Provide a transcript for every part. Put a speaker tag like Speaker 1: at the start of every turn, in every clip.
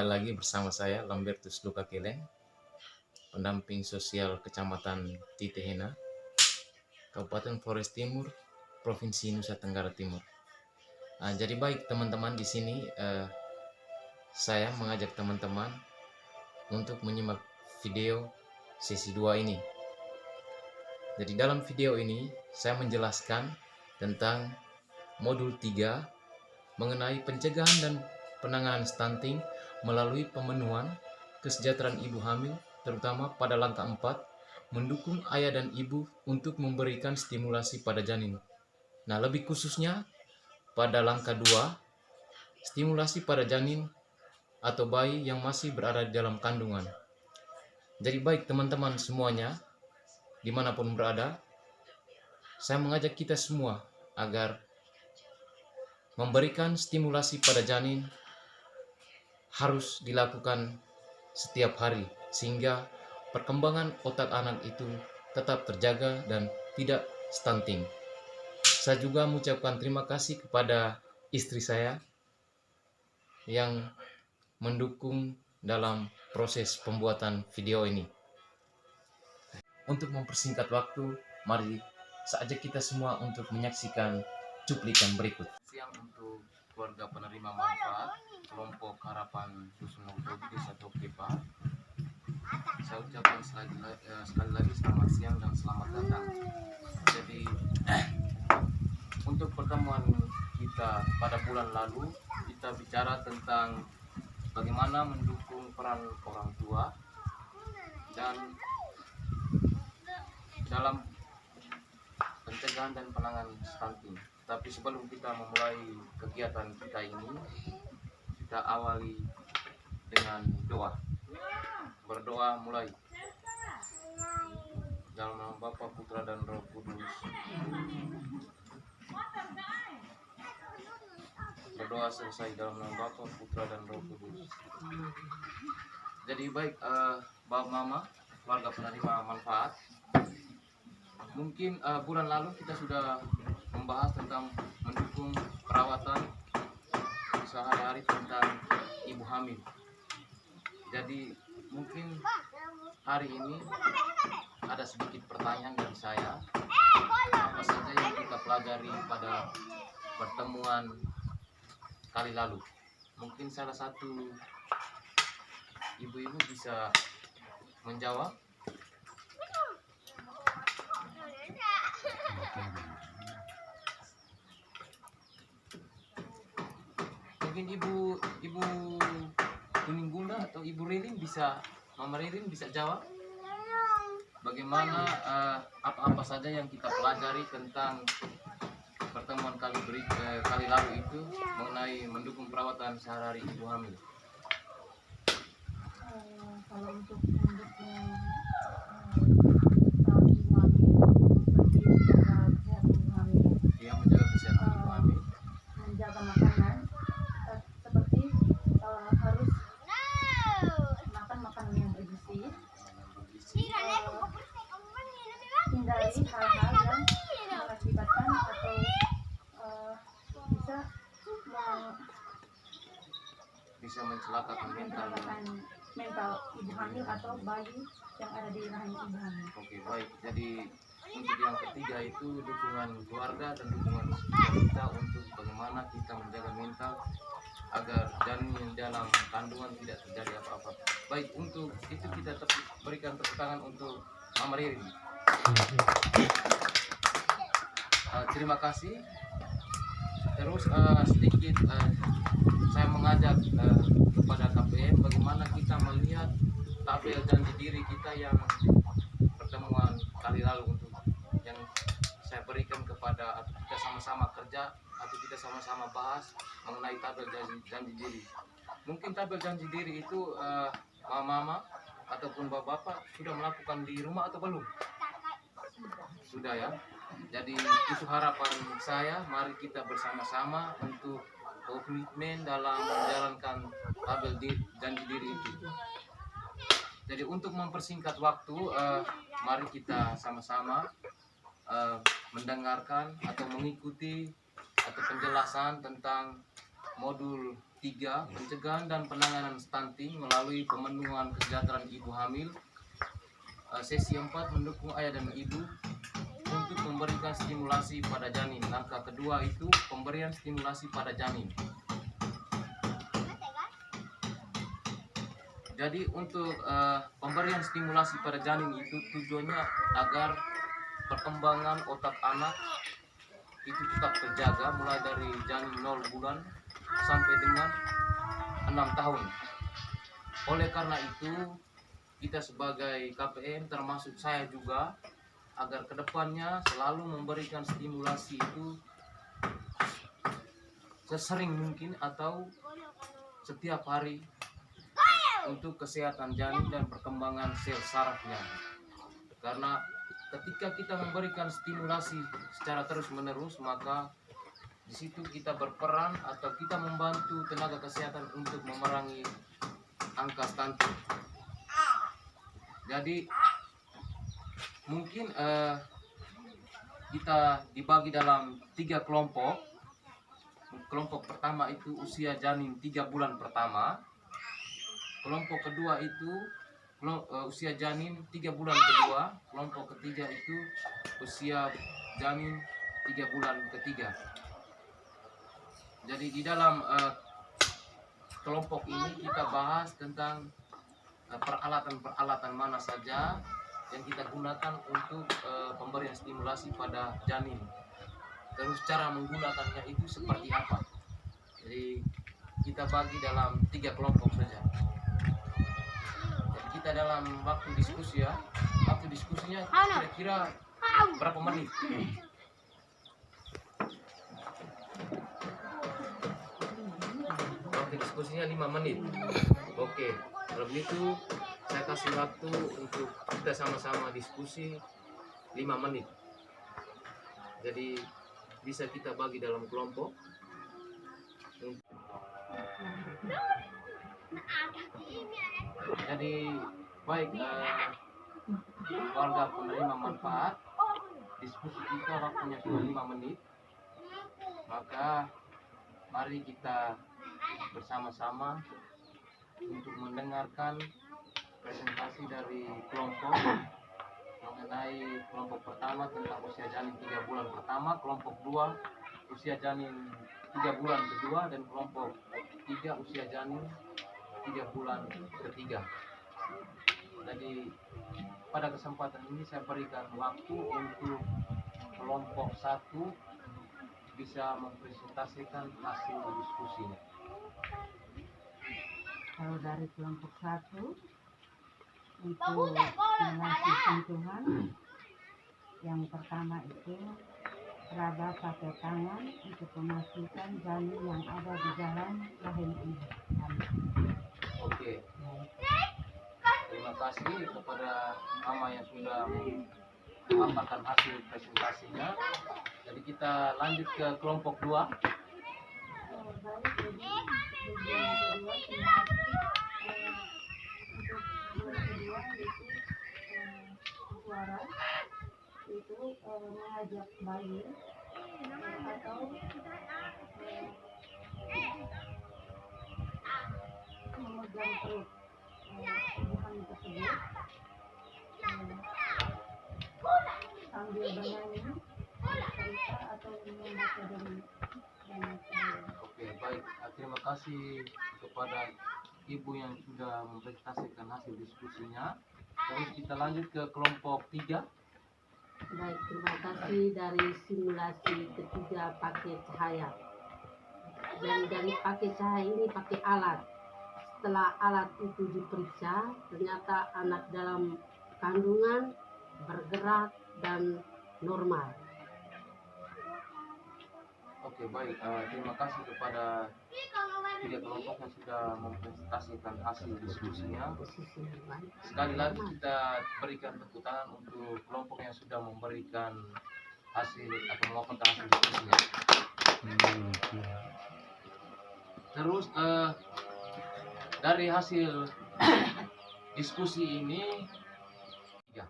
Speaker 1: Kembali lagi bersama saya Lambertus Luka Keleng, pendamping sosial Kecamatan Titehena, Kabupaten Flores Timur, Provinsi Nusa Tenggara Timur. Jadi baik teman-teman, di sini saya mengajak teman-teman untuk menyimak video sesi 2 ini. Jadi dalam video ini saya menjelaskan tentang modul 3 mengenai pencegahan dan penanganan stunting melalui pemenuhan kesejahteraan ibu hamil, terutama pada langkah 4, mendukung ayah dan ibu untuk memberikan stimulasi pada janin. Nah, lebih khususnya pada langkah 2, stimulasi pada janin atau bayi yang masih berada di dalam kandungan. Jadi baik teman-teman semuanya, dimanapun berada, saya mengajak kita semua agar memberikan stimulasi pada janin harus dilakukan setiap hari, sehingga perkembangan otak anak itu tetap terjaga dan tidak stunting. Saya juga mengucapkan terima kasih kepada istri saya yang mendukung dalam proses pembuatan video ini. Untuk mempersingkat waktu, mari saya ajak kita semua untuk menyaksikan cuplikan berikut. Siang untuk keluarga penerima manfaat kelompok harapan Dusun Longsogi Desa Tokepa. Saya ucapkan sekali lagi selamat siang dan selamat datang. Jadi untuk pertemuan kita pada bulan lalu, kita bicara tentang bagaimana mendukung peran orang tua dan dalam pencegahan dan penanganan stunting. Tapi sebelum kita memulai kegiatan kita ini, kita awali dengan doa. Berdoa mulai. Dalam nama Bapa, Putra dan Roh Kudus. Berdoa selesai dalam nama Bapa, Putra dan Roh Kudus. Jadi baik, Bapak Mama, keluarga penerima manfaat. Mungkin bulan lalu kita sudah membahas tentang mendukung perawatan sehari-hari tentang ibu hamil. Jadi mungkin hari ini ada sedikit pertanyaan dari saya. Apa saja yang kita pelajari pada pertemuan kali lalu? Mungkin salah satu ibu-ibu bisa menjawab. Mungkin ibu Kuning Bunda atau Ibu Ririn bisa, Mama Ririn bisa jawab bagaimana apa-apa saja yang kita pelajari tentang pertemuan kali lalu itu mengenai mendukung perawatan sehari-hari ibu hamil.
Speaker 2: Kalau untuk mendukung ibu hamil,
Speaker 1: Menjaga kesehatan ibu hamil,
Speaker 2: menjaga makanan, seperti harus makan makanan yang bergizi, hindari hal-hal yang mengakibatkan atau
Speaker 1: bisa mencelakakan
Speaker 2: mental ibu hamil atau bayi yang ada di rahim ibu hamil.
Speaker 1: Oke, baik. Jadi untuk yang ketiga itu dukungan keluarga dan dukungan kita untuk bagaimana kita menjaga mental agar janin dalam kandungan tidak terjadi apa-apa. Baik, untuk itu kita berikan tepuk tangan untuk Mama Ririn. Terima kasih. Terus sedikit saya mengajak kepada KPM bagaimana kita melihat tabel janji diri kita yang pertemuan kali lalu, untuk yang saya berikan kepada, atau kita sama-sama kerja atau kita sama-sama bahas mengenai tabel janji diri. Mungkin tabel janji diri itu mama ataupun bapak sudah melakukan di rumah atau belum? Sudah ya. Jadi itu harapan saya, mari kita bersama-sama untuk komitmen dalam menjalankan tabel janji diri itu. Jadi untuk mempersingkat waktu, mari kita sama-sama mendengarkan atau mengikuti atau penjelasan tentang
Speaker 3: modul 3 pencegahan dan penanganan stunting melalui pemenuhan kesejahteraan ibu hamil. Sesi 4 mendukung ayah dan ibu untuk memberikan stimulasi pada janin. Langkah kedua itu pemberian stimulasi pada janin. Jadi untuk pemberian stimulasi pada janin itu tujuannya agar perkembangan otak anak itu tetap terjaga mulai dari janin 0 bulan sampai dengan 6 tahun. Oleh karena itu kita sebagai KPM termasuk saya juga agar kedepannya selalu memberikan stimulasi itu sesering mungkin atau setiap hari untuk kesehatan janin dan perkembangan sel sarafnya. Karena ketika kita memberikan stimulasi secara terus-menerus, maka di situ kita berperan atau kita membantu tenaga kesehatan untuk memerangi angka stunting. Jadi mungkin kita dibagi dalam 3 kelompok. Kelompok pertama itu usia janin 3 bulan pertama. Kelompok kedua itu usia janin 3 bulan kedua. Kelompok ketiga itu usia janin 3 bulan ketiga. Jadi di dalam kelompok ini kita bahas tentang peralatan-peralatan mana saja yang kita gunakan untuk pemberian stimulasi pada janin. Terus cara menggunakannya itu seperti apa. Jadi kita bagi dalam 3 kelompok saja. Jadi kita dalam waktu diskusi ya, waktu diskusinya kira-kira berapa menit? Waktu diskusinya 5 menit. Oke, kalau begitu saya kasih waktu untuk kita sama-sama diskusi 5 menit. Jadi bisa kita bagi dalam kelompok. Jadi baik keluarga penerima manfaat, diskusi kita waktunya sudah 5 menit. Maka mari kita bersama-sama untuk mendengarkan presentasi dari kelompok mengenai kelompok pertama tentang usia janin 3 bulan pertama, kelompok 2 usia janin 3 bulan kedua, dan kelompok 3 usia janin 3 bulan ketiga. Jadi pada kesempatan ini saya berikan waktu untuk kelompok 1 bisa mempresentasikan hasil diskusinya.
Speaker 4: Kalau dari kelompok 1 untuk stimulasi sentuhan, yang pertama itu raba pakai tangan untuk memastikan janin yang ada di dalam rahim ibu.
Speaker 3: Oke. Terima kasih kepada Mama yang sudah memaparkan hasil presentasinya. Jadi kita lanjut ke kelompok 2.
Speaker 2: Suara itu mengajak bayi atau memegang perut ibu hamil tersebut sambil bernyanyi, cerita atau membaca dari
Speaker 3: Oke, baik. Terima kasih kepada Ibu yang sudah mempresentasikan hasil diskusinya. Terus kita lanjut ke kelompok 3.
Speaker 4: Baik, terima kasih dari simulasi ketiga pakai cahaya. Dan dari pakai cahaya ini pakai alat. Setelah alat itu diperiksa, ternyata anak dalam kandungan bergerak dan normal.
Speaker 3: Oke, baik. Terima kasih kepada 3 kelompok yang sudah mempresentasikan hasil diskusinya. Sekali lagi kita berikan tepuk tangan untuk kelompok yang sudah memberikan hasil atau melakukan hasil diskusinya. Terus dari hasil diskusi ini, ya,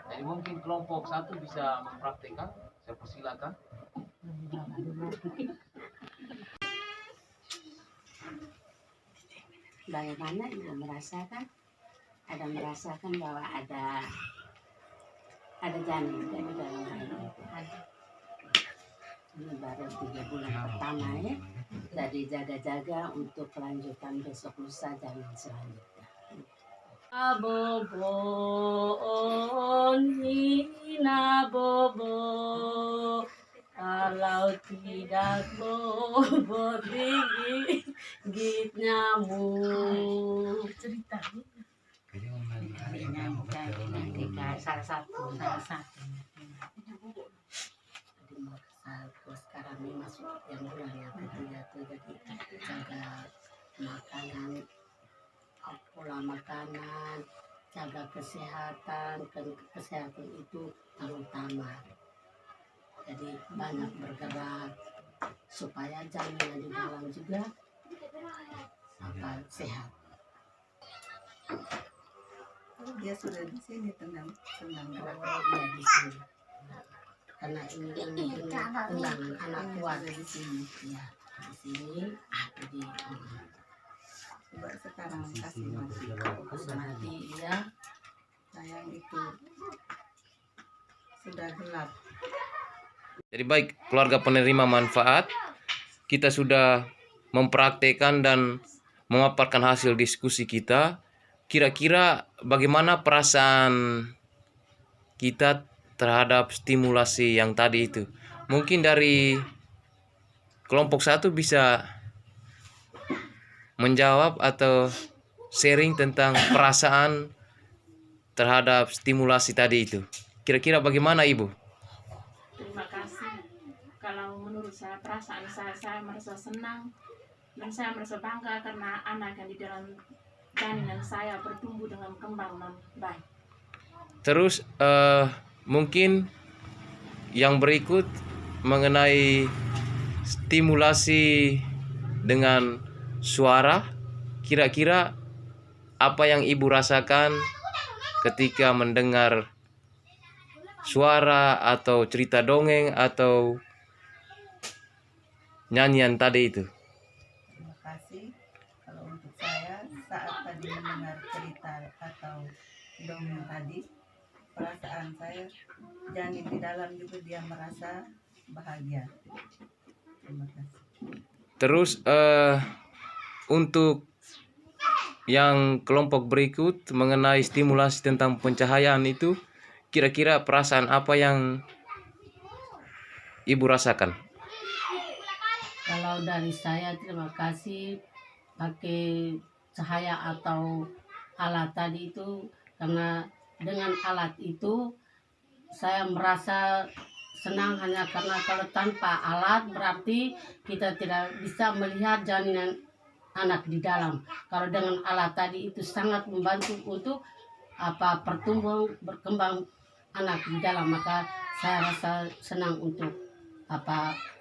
Speaker 3: jadi mungkin kelompok 1 bisa mempraktikkan. Saya persilakan.
Speaker 4: bagaimana ibu merasakan bahwa ada janin di dalam bayi itu. Ini baru 3 bulan pertama ya. Jadi jaga-jaga untuk kelanjutan besok lusa janin selanjutnya. Bobon hina bobo, kalau tidak bobo gigit nyamuk.
Speaker 2: Cerita.
Speaker 4: Salah satu. Sekarang ini masuk yang bulan yang ketiga tuh, jadi jaga makanan, pola makanan, jaga kesehatan itu terutama. Jadi banyak bergerak supaya janinnya di dalam juga sehat.
Speaker 5: Dia sudah di sini tenang.
Speaker 4: Iya di sini. Karena ini tendangan anak kuat di sini. Ya di sini. Jadi
Speaker 5: Coba sekarang kasih
Speaker 4: mati ya.
Speaker 5: sayang itu sudah gelap.
Speaker 1: Jadi baik keluarga penerima manfaat, kita sudah mempraktekkan dan memaparkan hasil diskusi kita. Kira-kira bagaimana perasaan kita terhadap stimulasi yang tadi itu? Mungkin dari kelompok 1 bisa menjawab atau sharing tentang perasaan terhadap stimulasi tadi itu. Kira-kira bagaimana Ibu?
Speaker 2: Terima kasih. Kalau menurut saya perasaan saya merasa senang dan saya merasa bangga karena anak yang di dalam janin saya bertumbuh dengan kembang dan baik.
Speaker 1: Terus mungkin yang berikut mengenai stimulasi dengan suara, kira-kira apa yang Ibu rasakan ketika mendengar suara atau cerita dongeng atau nyanyian tadi itu?
Speaker 5: Terima kasih. Kalau untuk saya saat tadi mendengar cerita atau dongeng tadi, perasaan saya janin di dalam juga dia merasa bahagia. Terima kasih.
Speaker 1: Terus untuk yang kelompok berikut mengenai stimulasi tentang pencahayaan itu, kira-kira perasaan apa yang Ibu rasakan?
Speaker 4: Kalau dari saya terima kasih pakai cahaya atau alat tadi itu, karena dengan alat itu saya merasa senang hanya karena kalau tanpa alat berarti kita tidak bisa melihat janin anak di dalam. Kalau dengan alat tadi itu sangat membantu untuk berkembang anak di dalam, maka saya rasa senang untuk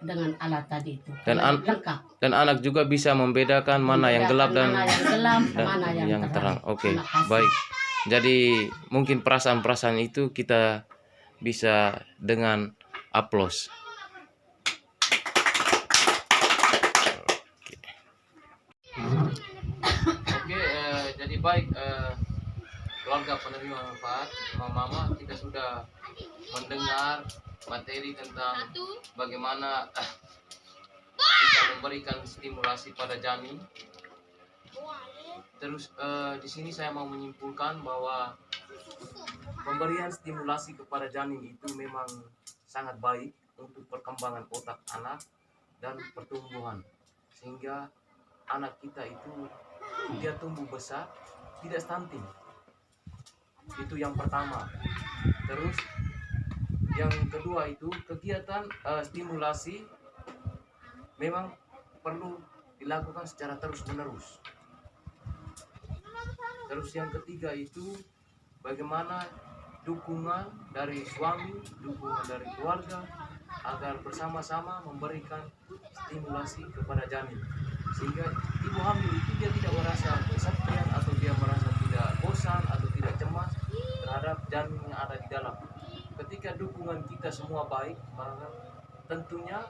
Speaker 4: dengan alat tadi itu. Lengkap.
Speaker 1: Dan anak juga bisa membedakan mana yang gelap dan
Speaker 4: mana yang terang.
Speaker 1: Oke, baik. Jadi mungkin perasaan-perasaan itu kita bisa dengan aplaus.
Speaker 3: Oke, jadi baik keluarga penerima manfaat, mama-mama, kita sudah mendengar materi tentang bagaimana kita memberikan stimulasi pada janin. Terus di sini saya mau menyimpulkan bahwa pemberian stimulasi kepada janin itu memang sangat baik untuk perkembangan otak anak dan pertumbuhan, sehingga anak kita itu dia tumbuh besar, tidak stunting. Itu yang pertama. Terus yang kedua itu kegiatan stimulasi memang perlu dilakukan secara terus-menerus. Terus yang ketiga itu bagaimana dukungan dari suami, dukungan dari keluarga agar bersama-sama memberikan stimulasi kepada janin, sehingga ibu hamil itu dia tidak merasa kesepian atau dia merasa tidak bosan atau tidak cemas terhadap janin yang ada di dalam. Ketika dukungan kita semua baik, maka tentunya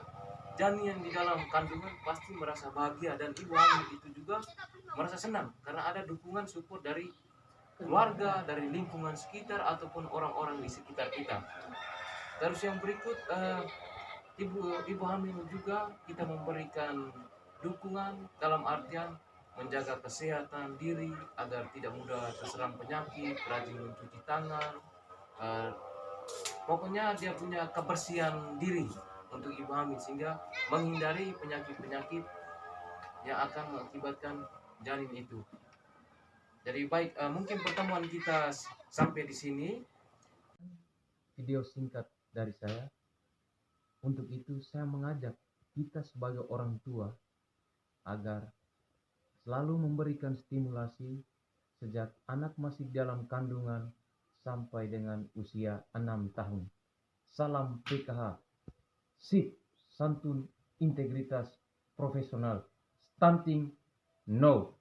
Speaker 3: janin yang di dalam kandungan pasti merasa bahagia, dan ibu hamil itu juga merasa senang karena ada dukungan support dari keluarga, dari lingkungan sekitar ataupun orang-orang di sekitar kita. Terus yang berikut, ibu hamil juga kita memberikan dukungan dalam artian menjaga kesehatan diri agar tidak mudah terserang penyakit, rajin mencuci tangan. Pokoknya dia punya kebersihan diri untuk ibu hamil sehingga menghindari penyakit-penyakit yang akan mengakibatkan janin itu. Jadi baik, mungkin pertemuan kita sampai di sini.
Speaker 1: Video singkat dari saya. Untuk itu saya mengajak kita sebagai orang tua agar selalu memberikan stimulasi sejak anak masih dalam kandungan sampai dengan usia 6 tahun. Salam PKH. Sip, santun, integritas, profesional. Stunting, no.